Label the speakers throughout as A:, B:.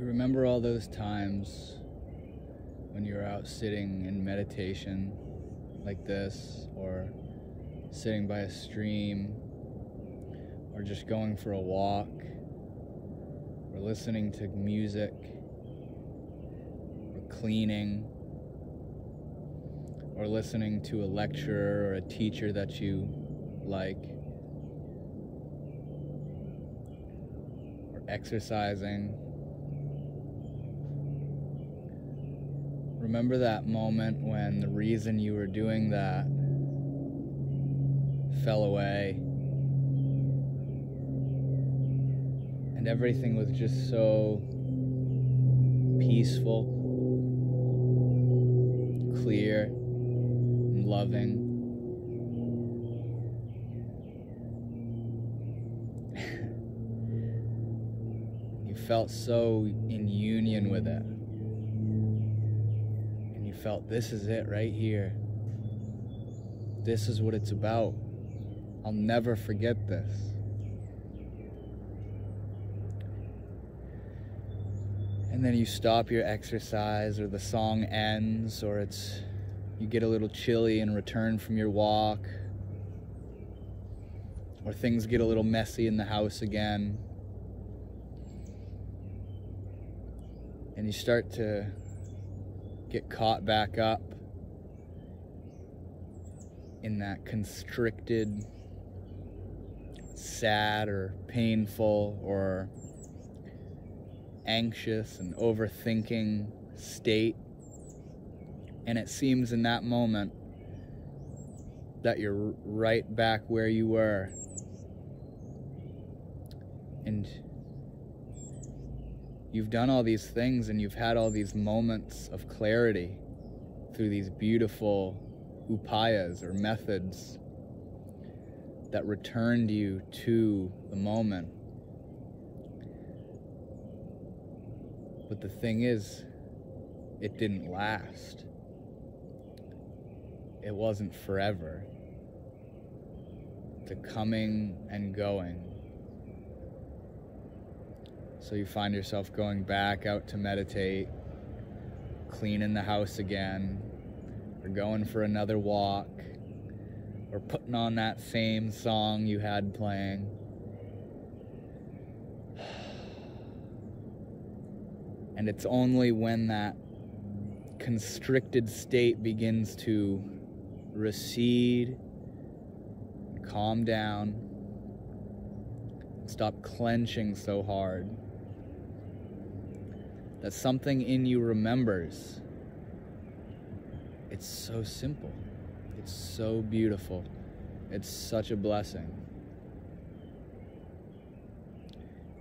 A: Remember all those times when you were out sitting in meditation like this, or sitting by a stream, or just going for a walk, or listening to music, or cleaning, or listening to a lecturer or a teacher that you like, or exercising. Remember that moment when the reason you were doing that fell away and everything was just so peaceful, clear, and loving. You felt so in union with it. Felt, this is it right here. This is what it's about. I'll never forget this. And then you stop your exercise, or the song ends, or you get a little chilly and return from your walk, or things get a little messy in the house again, and you start to get caught back up in that constricted, sad or painful or anxious and overthinking state. And it seems in that moment that you're right back where you were. And you've done all these things and you've had all these moments of clarity through these beautiful upayas or methods that returned you to the moment. But the thing is, it didn't last. It wasn't forever. It's a coming and going. So you find yourself going back out to meditate, cleaning the house again, or going for another walk, or putting on that same song you had playing. And it's only when that constricted state begins to recede, calm down, stop clenching so hard, that something in you remembers. It's so simple. It's so beautiful. It's such a blessing.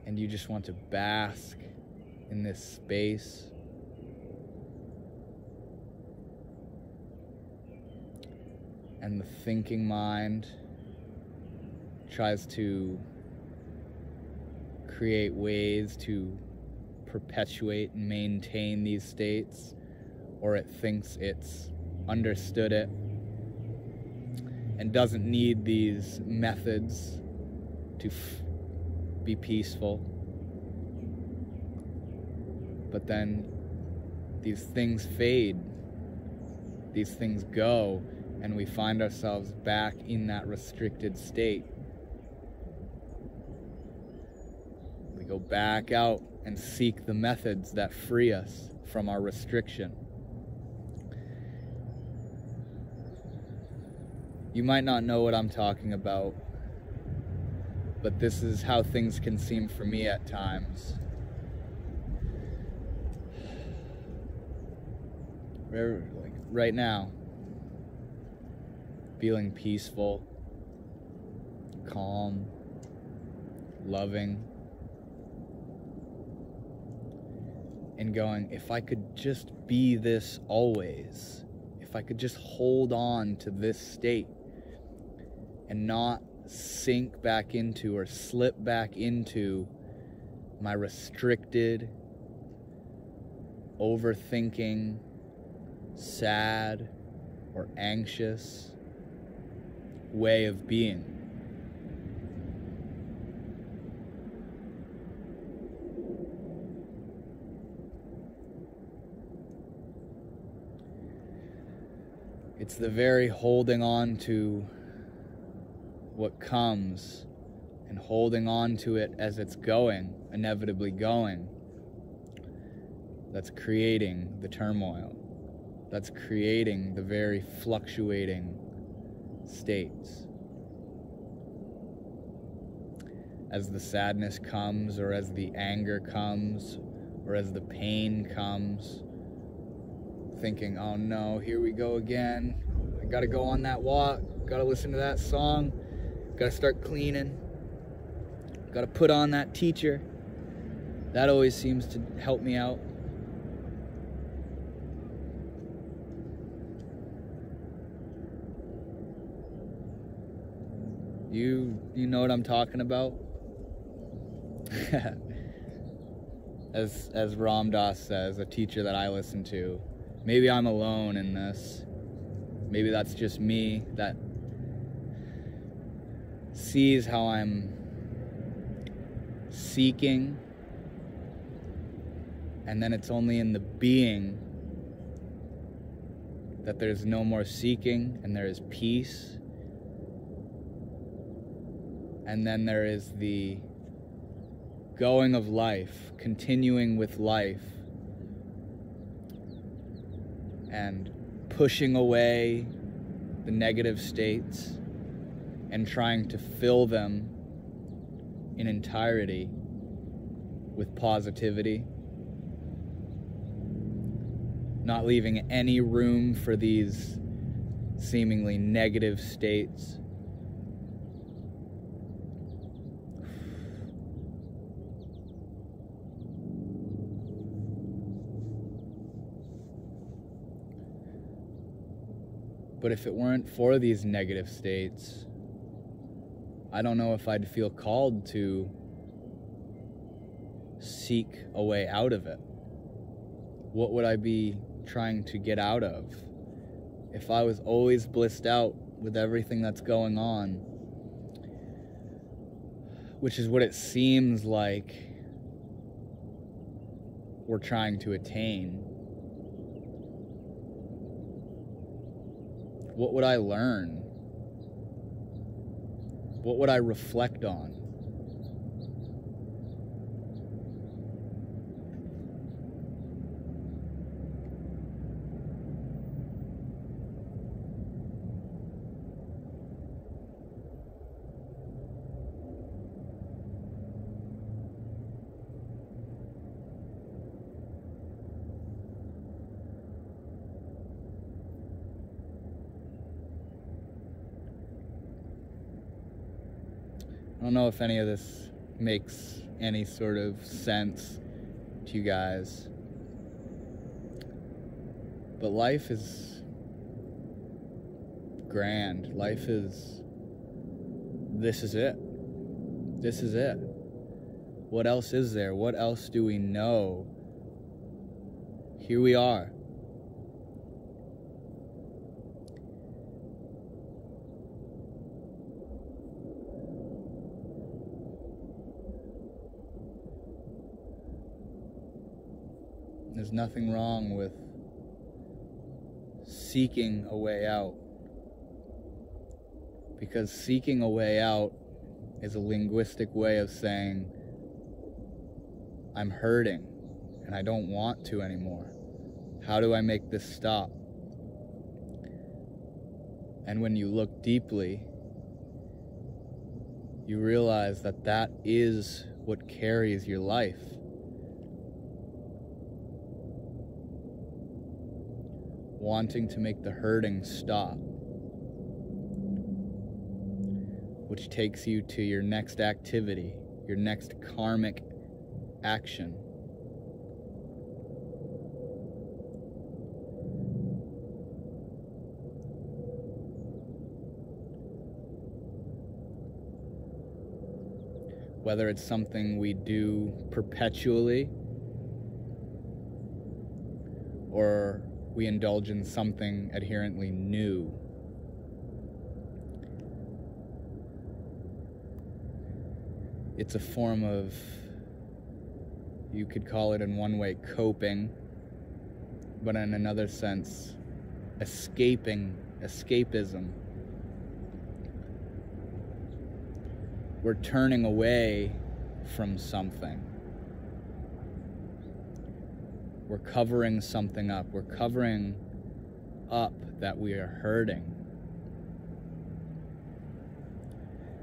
A: And you just want to bask in this space. And the thinking mind tries to create ways to perpetuate and maintain these states, or it thinks it's understood it and doesn't need these methods to be peaceful. But then these things fade, these things go, and we find ourselves back in that restricted state. We go back out and seek the methods that free us from our restriction. You might not know what I'm talking about, but this is how things can seem for me at times. Like right now, feeling peaceful, calm, loving, and going, if I could just be this always, if I could just hold on to this state and not sink back into or slip back into my restricted, overthinking, sad, or anxious way of being. It's the very holding on to what comes and holding on to it as it's going, inevitably going, that's creating the turmoil. That's creating the very fluctuating states. As the sadness comes, or as the anger comes, or as the pain comes, thinking, oh no, here we go again. I gotta go on that walk, gotta listen to that song, gotta start cleaning, gotta put on that teacher. That always seems to help me out. You know what I'm talking about? As Ram Dass says, a teacher that I listen to, maybe I'm alone in this. Maybe that's just me that sees how I'm seeking, and then it's only in the being that there's no more seeking and there is peace. And then there is the going of life, continuing with life, and pushing away the negative states and trying to fill them in entirety with positivity, not leaving any room for these seemingly negative states. But if it weren't for these negative states, I don't know if I'd feel called to seek a way out of it. What would I be trying to get out of if I was always blissed out with everything that's going on, which is what it seems like we're trying to attain? What would I learn? What would I reflect on? I don't know if any of this makes any sort of sense to you guys, but life is grand. Life is, this is it. This is it. What else is there? What else do we know? Here we are. There's nothing wrong with seeking a way out, because seeking a way out is a linguistic way of saying, I'm hurting and I don't want to anymore. How do I make this stop? And when you look deeply, you realize that that is what carries your life. Wanting to make the hurting stop, which takes you to your next activity, your next karmic action. Whether it's something we do perpetually, or we indulge in something adherently new. It's a form of, you could call it in one way coping, but in another sense, escaping escapism. We're turning away from something. We're covering something up. We're covering up that we are hurting.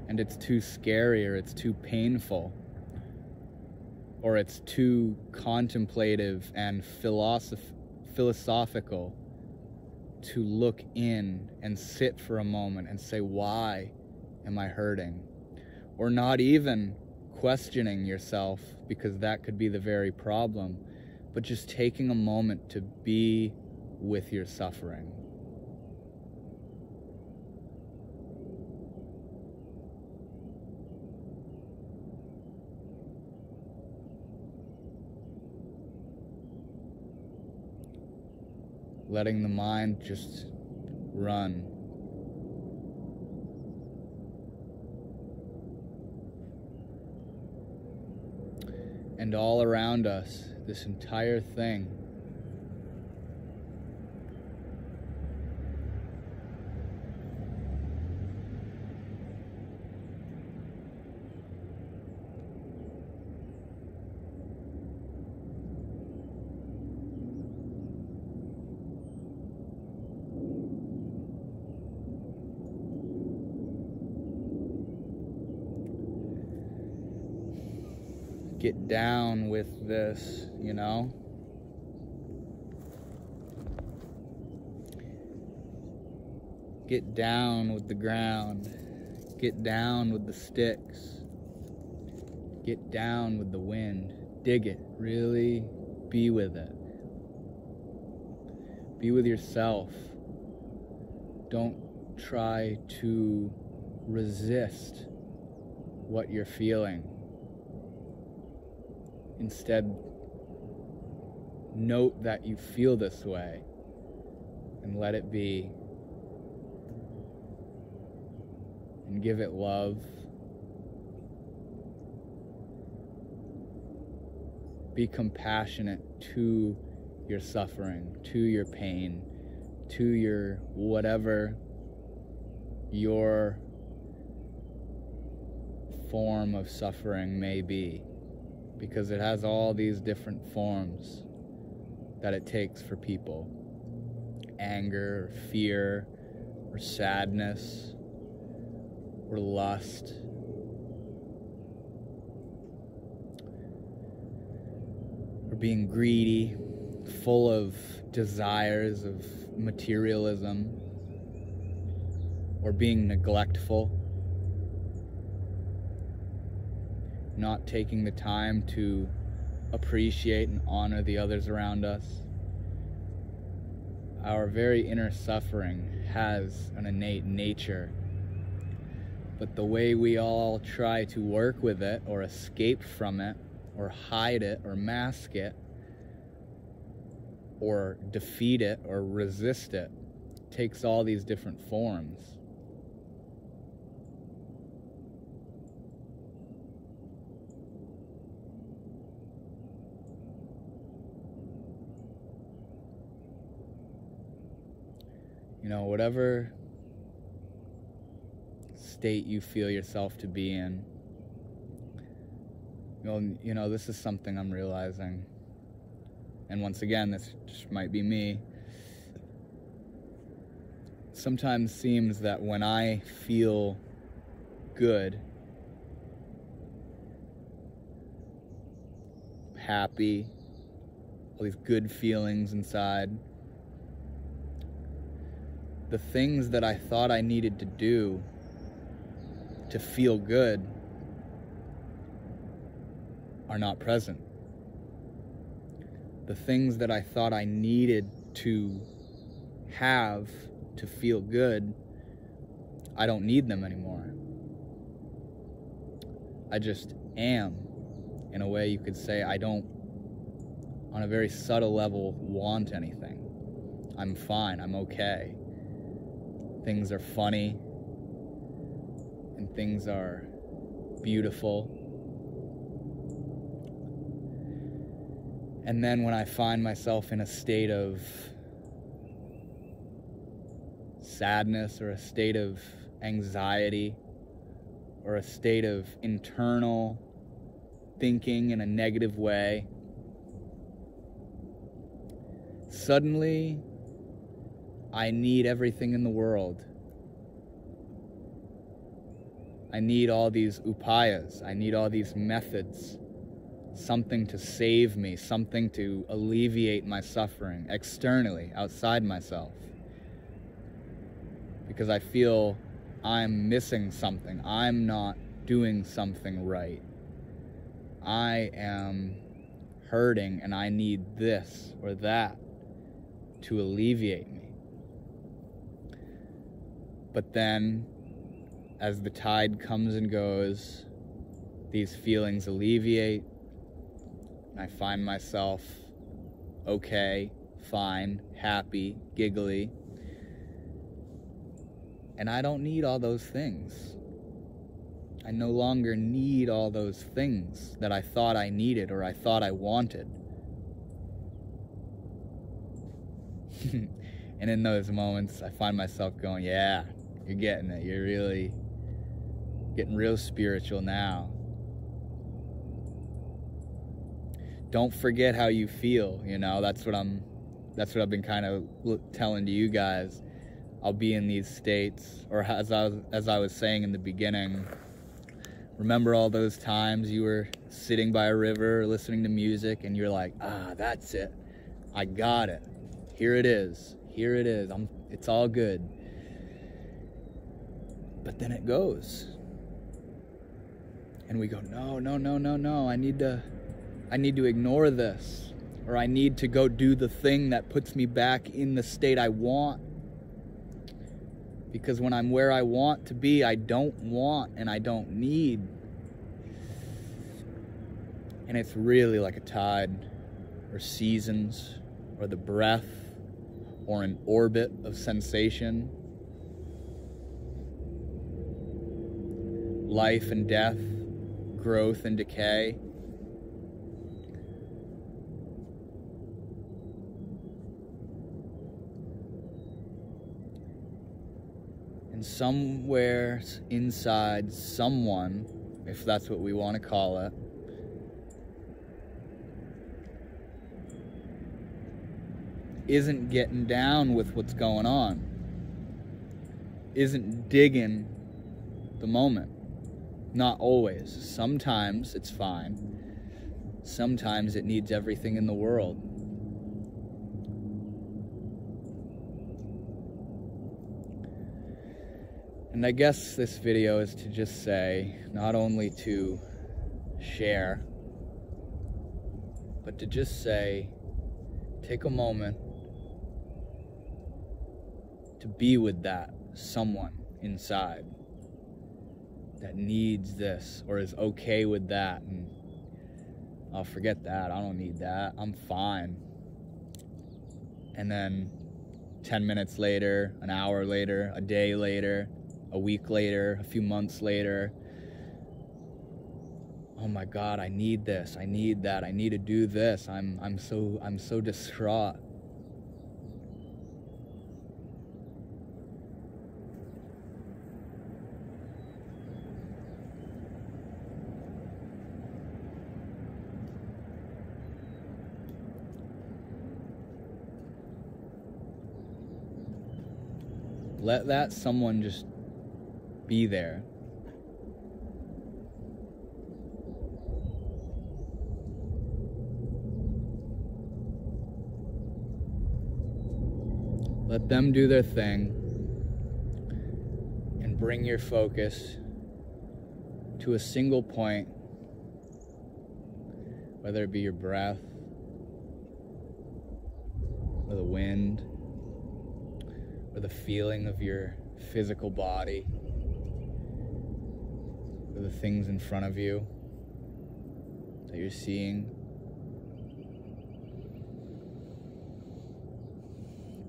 A: And it's too scary, or it's too painful, or it's too contemplative and philosophical to look in and sit for a moment and say, why am I hurting? Or not even questioning yourself, because that could be the very problem, but just taking a moment to be with your suffering. Letting the mind just run. And all around us, this entire thing, get down with this, you know? Get down with the ground. Get down with the sticks. Get down with the wind. Dig it. Really be with it. Be with yourself. Don't try to resist what you're feeling. Instead, note that you feel this way and let it be. And give it love. Be compassionate to your suffering, to your pain, to your whatever your form of suffering may be. Because it has all these different forms that it takes for people. Anger, or fear, or sadness, or lust. Or being greedy, full of desires of materialism. Or being neglectful. Not taking the time to appreciate and honor the others around us. Our very inner suffering has an innate nature, but the way we all try to work with it, or escape from it, or hide it, or mask it, or defeat it, or resist it, takes all these different forms. You know, whatever state you feel yourself to be in, you know, this is something I'm realizing. And once again, this just might be me. It sometimes seems that when I feel good, happy, all these good feelings inside, the things that I thought I needed to do to feel good are not present. The things that I thought I needed to have to feel good, I don't need them anymore. I just am. In a way, you could say I don't, on a very subtle level, want anything. I'm fine, I'm okay. Things are funny, and things are beautiful. And then when I find myself in a state of sadness or a state of anxiety or a state of internal thinking in a negative way, suddenly I need everything in the world. I need all these upayas. I need all these methods. Something to save me, something to alleviate my suffering externally, outside myself. Because I feel I'm missing something. I'm not doing something right. I am hurting and I need this or that to alleviate me. But then, as the tide comes and goes, these feelings alleviate, and I find myself okay, fine, happy, giggly. And I don't need all those things. I no longer need all those things that I thought I needed or I thought I wanted. And in those moments, I find myself going, yeah, you're getting it. You're really getting real spiritual now. Don't forget how you feel, you know. That's what I've been kind of telling to you guys. I'll be in these states, or as I was saying in the beginning, remember all those times you were sitting by a river listening to music and you're like, that's it. I got it. Here it is. Here it is. It's all good. But then it goes. And we go, no. I need to ignore this, or I need to go do the thing that puts me back in the state I want. Because when I'm where I want to be, I don't want and I don't need. And it's really like a tide, or seasons, or the breath, or an orbit of sensation. Life and death, growth and decay. And somewhere inside someone, if that's what we want to call it, isn't getting down with what's going on, isn't digging the moment. Not always. Sometimes it's fine. Sometimes it needs everything in the world. And I guess this video is to just say, not only to share, but to just say, take a moment to be with that someone inside that needs this or is okay with that, and I'll forget that, I don't need that, I'm fine. And then 10 minutes later, an hour later, a day later, a week later, a few months later, oh my God, I need this, I need that, I need to do this, I'm so distraught. Let that someone just be there. Let them do their thing and bring your focus to a single point, whether it be your breath or the wind or the feeling of your physical body, or the things in front of you that you're seeing.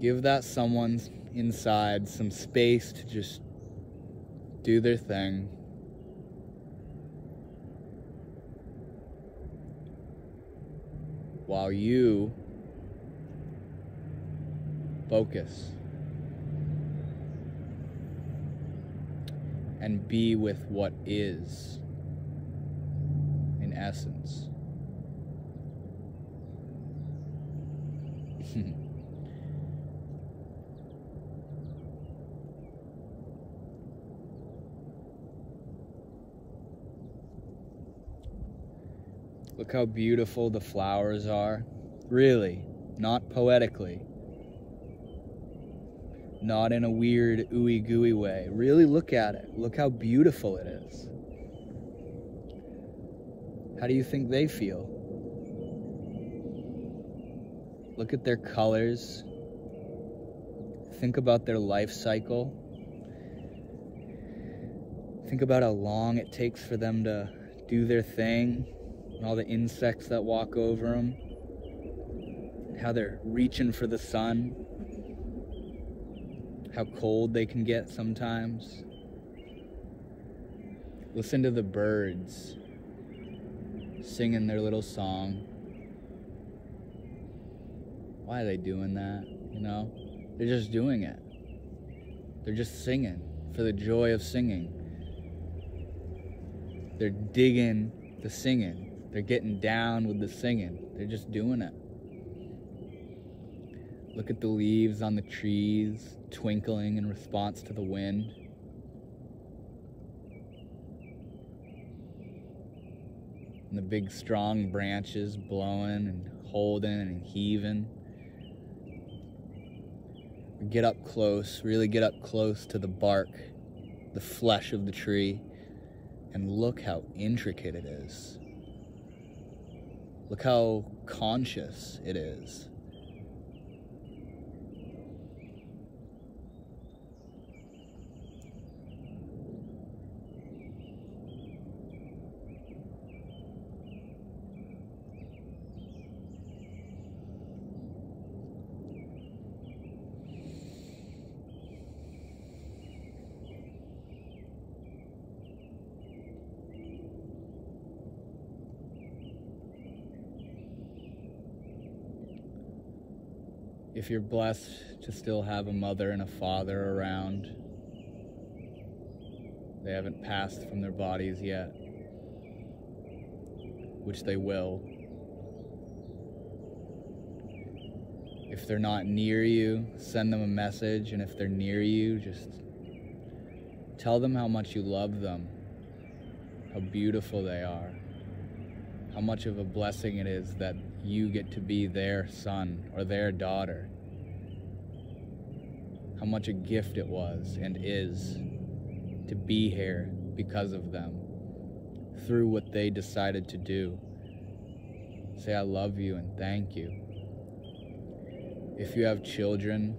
A: Give that someone inside some space to just do their thing. While you focus and be with what is, in essence. Look how beautiful the flowers are. Really, not poetically. Not in a weird ooey gooey way. Really look at it. Look how beautiful it is. How do you think they feel? Look at their colors. Think about their life cycle. Think about how long it takes for them to do their thing, and all the insects that walk over them, how they're reaching for the sun, how cold they can get sometimes. Listen to the birds singing their little song. Why are they doing that? You know, they're just doing it. They're just singing for the joy of singing. They're digging the singing. They're getting down with the singing. They're just doing it. Look at the leaves on the trees twinkling in response to the wind. And the big strong branches blowing and holding and heaving. Get up close, really get up close to the bark, the flesh of the tree, and look how intricate it is. Look how conscious it is. If you're blessed to still have a mother and a father around, they haven't passed from their bodies yet, which they will. If they're not near you, send them a message, and if they're near you, just tell them how much you love them, how beautiful they are, how much of a blessing it is that you get to be their son or their daughter. How much a gift it was and is to be here because of them, through what they decided to do. Say, I love you and thank you. If you have children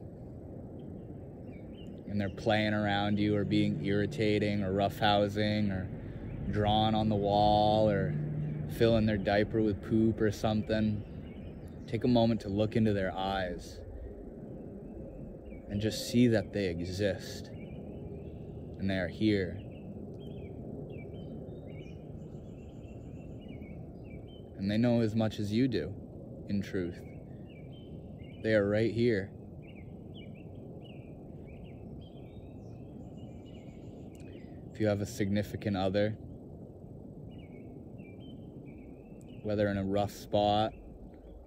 A: and they're playing around you or being irritating or roughhousing or drawing on the wall or filling their diaper with poop or something, take a moment to look into their eyes and just see that they exist and they are here. And they know as much as you do, in truth. They are right here. If you have a significant other, whether in a rough spot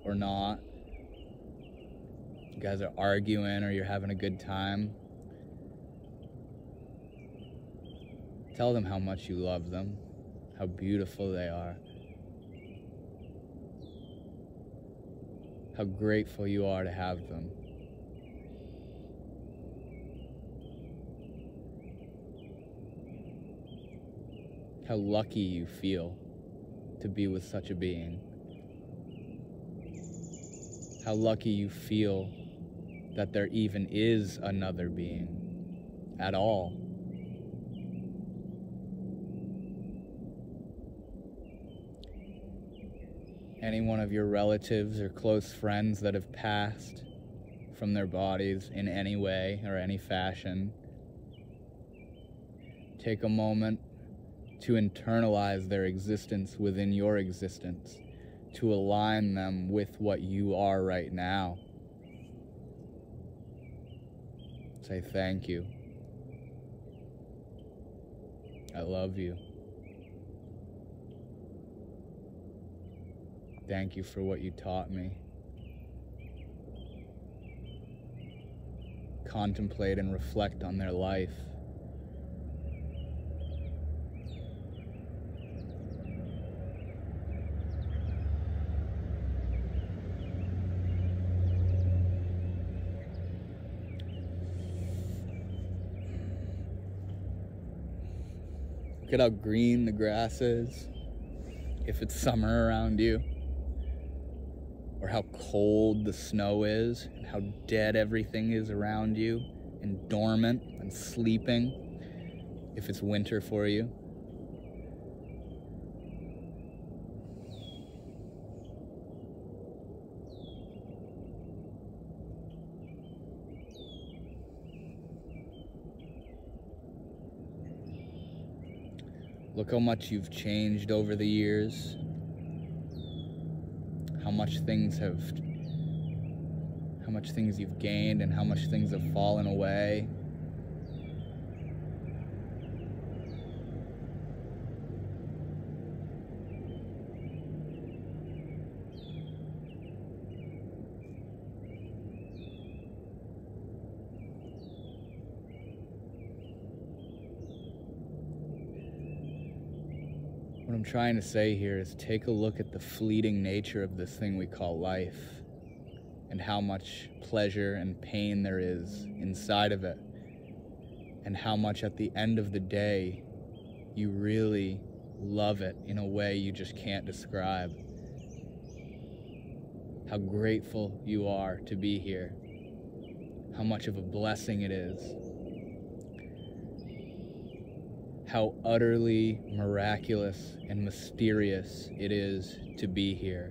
A: or not, you guys are arguing or you're having a good time, tell them how much you love them, how beautiful they are, how grateful you are to have them. How lucky you feel to be with such a being. How lucky you feel that there even is another being at all. Any one of your relatives or close friends that have passed from their bodies in any way or any fashion, take a moment to internalize their existence within your existence, to align them with what you are right now. Say thank you. I love you. Thank you for what you taught me. Contemplate and reflect on their life. Look at how green the grass is, if it's summer around you, or how cold the snow is, and how dead everything is around you, and dormant and sleeping, if it's winter for you. Look how much you've changed over the years. How much things you've gained and how much things have fallen away. What I'm trying to say here is take a look at the fleeting nature of this thing we call life, and how much pleasure and pain there is inside of it, and how much at the end of the day you really love it in a way you just can't describe. How grateful you are to be here, how much of a blessing it is, how utterly miraculous and mysterious it is to be here.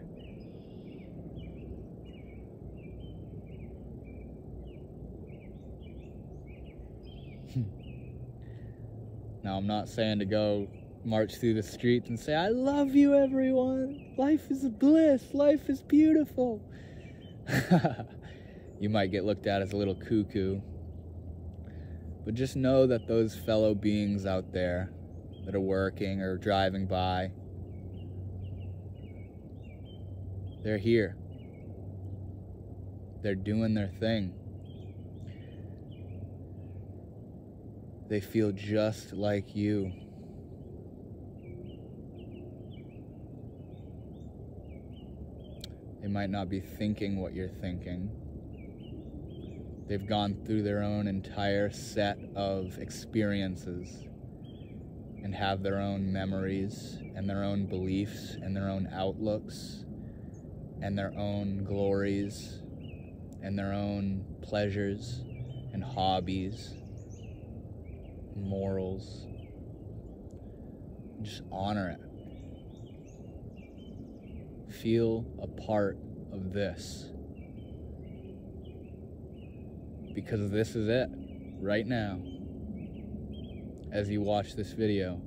A: Now, I'm not saying to go march through the streets and say, I love you, everyone. Life is bliss. Life is beautiful. You might get looked at as a little cuckoo. But just know that those fellow beings out there that are working or driving by, they're here. They're doing their thing. They feel just like you. They might not be thinking what you're thinking. They've gone through their own entire set of experiences and have their own memories and their own beliefs and their own outlooks and their own glories and their own pleasures and hobbies, morals. Just honor it. Feel a part of this. Because this is it, right now, as you watch this video.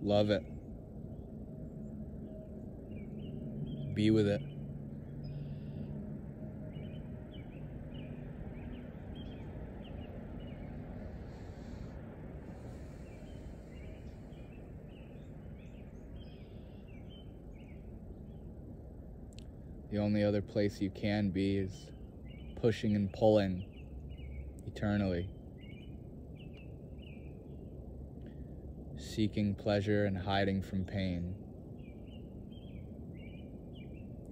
A: Love it. Be with it. The only other place you can be is pushing and pulling eternally. Seeking pleasure and hiding from pain.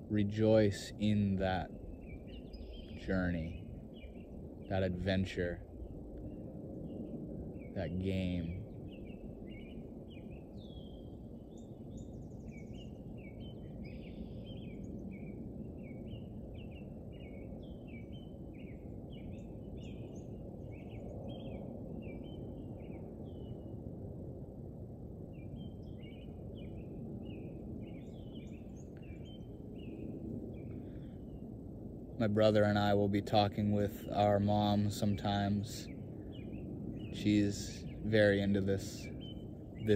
A: Rejoice in that journey, that adventure, that game. My brother and I will be talking with our mom sometimes. She's very into this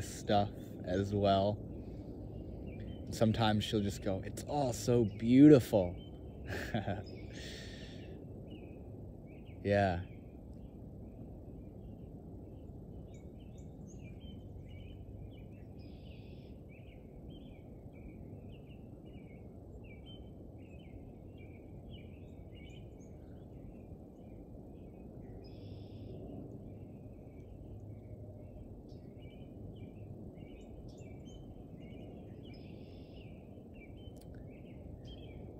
A: stuff as well. Sometimes she'll just go, "It's all so beautiful." Yeah.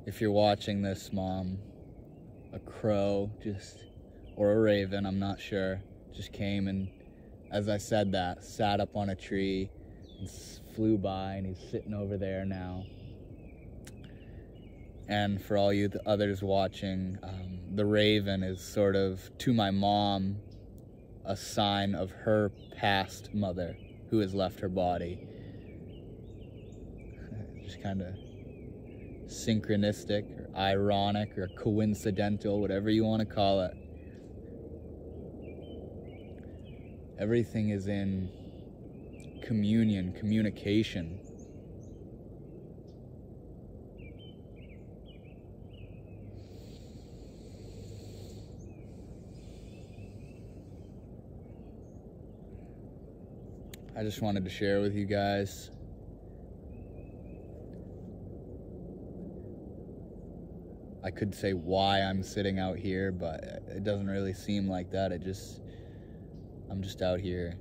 A: If you're watching this, Mom, a crow or a raven, I'm not sure, just came and, as I said that, sat up on a tree and flew by, and he's sitting over there now. And for all you others watching, the raven is sort of, to my mom, a sign of her past mother who has left her body. Just kind of synchronistic or ironic or coincidental, whatever you want to call it. Everything is in communication. I just wanted to share with you guys. I could say why I'm sitting out here, but it doesn't really seem like that. I'm just out here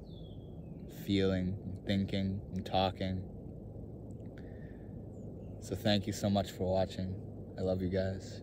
A: feeling, and thinking, and talking. So thank you so much for watching. I love you guys.